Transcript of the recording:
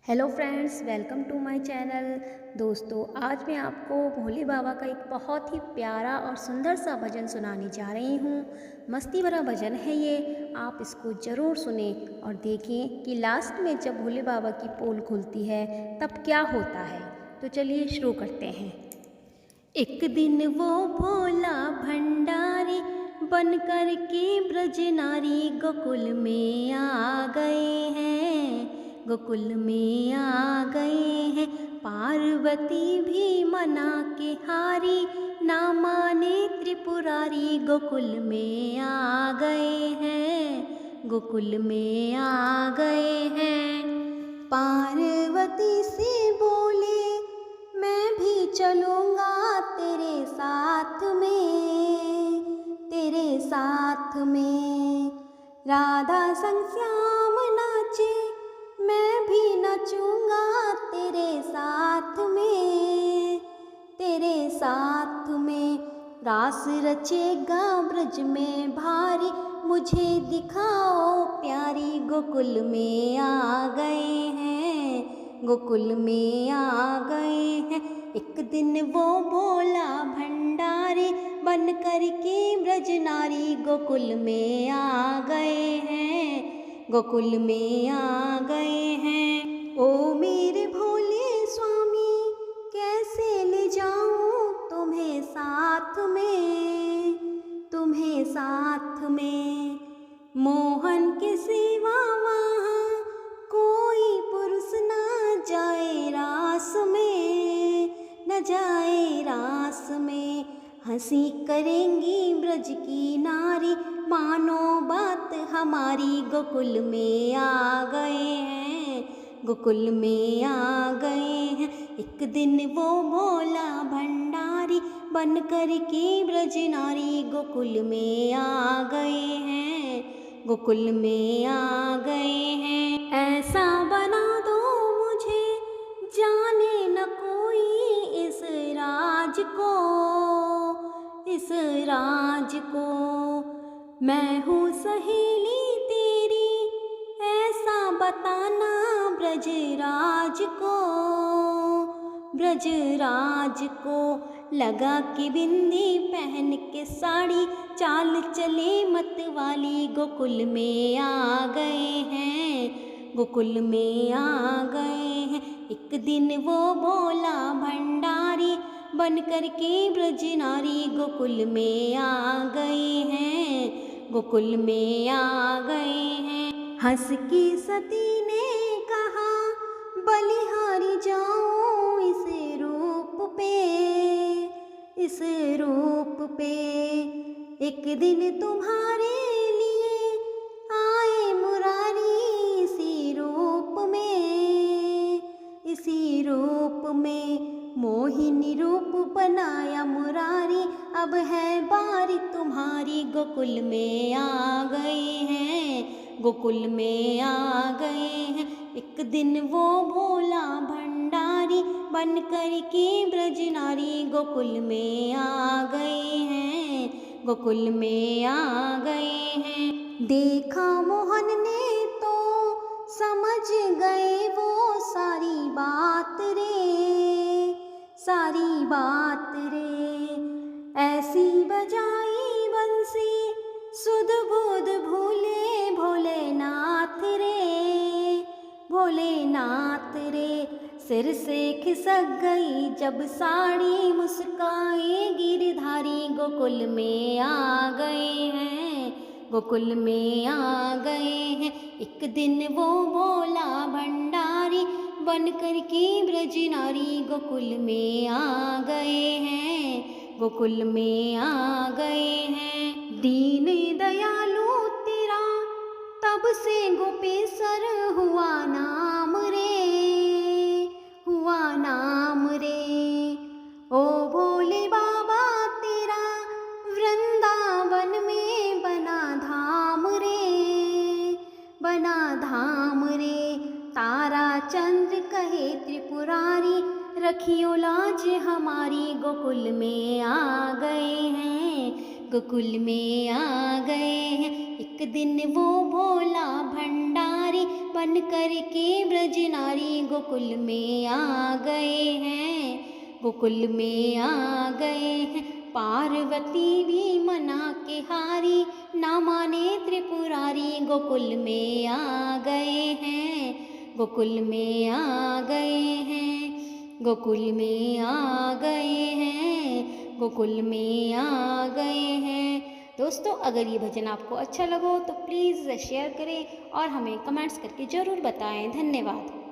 Hello friends, welcome to my channel. दोस्तों, आज मैं आपको भोले बाबा का एक बहुत ही प्यारा और सुंदर सा भजन सुनाने जा रही हूँ। मस्ती भरा भजन है ये, आप इसको ज़रूर सुने और देखें कि लास्ट में जब भोले बाबा की पोल खुलती है तब क्या होता है। तो चलिए शुरू करते हैं। एक दिन वो भोला भंडारी बन कर के ब्रज नारी गोकुल में आ गए हैं, गोकुल में आ गए हैं। पार्वती भी मना के हारी, ना माने त्रिपुरारी गोकुल में आ गए हैं, गोकुल में आ गए हैं। पार्वती से बोले मैं भी चलूँगा तेरे साथ में, तेरे साथ में। राधा संग श्याम नाचे, मैं भी नचूँगा तेरे साथ में, तेरे साथ में। रास रचेगा ब्रज में भारी, मुझे दिखाओ प्यारी। गोकुल में आ गए हैं, गोकुल में आ गए हैं। एक दिन वो भोला भंडारी बन कर के ब्रज नारी गोकुल में आ गए हैं, गोकुल में आ गए हैं। ओ मेरे भोले स्वामी, कैसे ले जाऊं तुम्हें साथ में, तुम्हें साथ में। मोहन के सिवा वहाँ कोई पुरुष ना जाए रास में, न जाए रास में। हंसी करेंगी ब्रज की नारी, मानो बात हमारी। गोकुल में आ गए हैं, गोकुल में आ गए हैं। एक दिन वो भोला भंडारी बन कर के ब्रज नारी गोकुल में आ गए हैं, गोकुल में आ गए हैं। ऐसा बना दो मुझे जाने न कोई इस राज को, इस राज को। मैं हूँ सहेली तेरी, ऐसा बताना ब्रजराज को, ब्रजराज को। लगा के बिंदी पहन के साड़ी, चाल चले मत वाली। गोकुल में आ गए हैं, गोकुल में आ गए हैं। एक दिन वो भोला भंडारी बन कर के ब्रज नारी गोकुल में आ गए हैं, गोकुल में आ गए हैं। हंस की सती ने कहा बलिहारी जाऊं इस रूप पे, इस रूप पे। एक दिन तुम्हारे लिए आए मुरारी इसी रूप में, इसी रूप में। मोहिनी रूप बनाया मुरारी, अब है बारी तुम्हारी। गोकुल में आ गए हैं, गोकुल में आ गए हैं। एक दिन वो भोला भंडारी बन कर के ब्रज नारी गोकुल में आ गए हैं, गोकुल में आ गए हैं। देखा मोहन ने तो समझ गए वो सारी बात रे, सारी बात रे। ऐसी बजाई बंसी सुध बुध भूले भोलेनाथ रे, भोलेनाथ रे। सिर से खिसक गई जब साड़ी, मुस्काए गिरधारी। गोकुल में आ गए हैं, गोकुल में आ गए हैं। एक दिन वो भोला भंडारी बन कर के ब्रज नारी गोकुल में आ गए हैं, गोकुल में आ गए हैं। दीन दयालु तेरा तब से गोपेश्वर हुआ नाम रे, हुआ नाम रे। ओ भोले बाबा तेरा वृंदावन में बना धाम रे, बना धाम रे। तारा चंद्र कहे त्रिपुरारी, रखियो लाज हमारी। गोकुल में आ गए हैं, गोकुल में आ गए हैं। एक दिन वो भोला भंडारी बन कर के ब्रज नारी गोकुल में आ गए हैं, गोकुल में आ गए हैं। पार्वती भी मना के हारी, ना माने त्रिपुरारी। गोकुल में आ गए हैं, गोकुल में आ गए हैं, गोकुल में आ गए हैं, गोकुल में आ गए हैं। दोस्तों, अगर ये भजन आपको अच्छा लगा तो प्लीज़ शेयर करें और हमें कमेंट्स करके ज़रूर बताएं। धन्यवाद।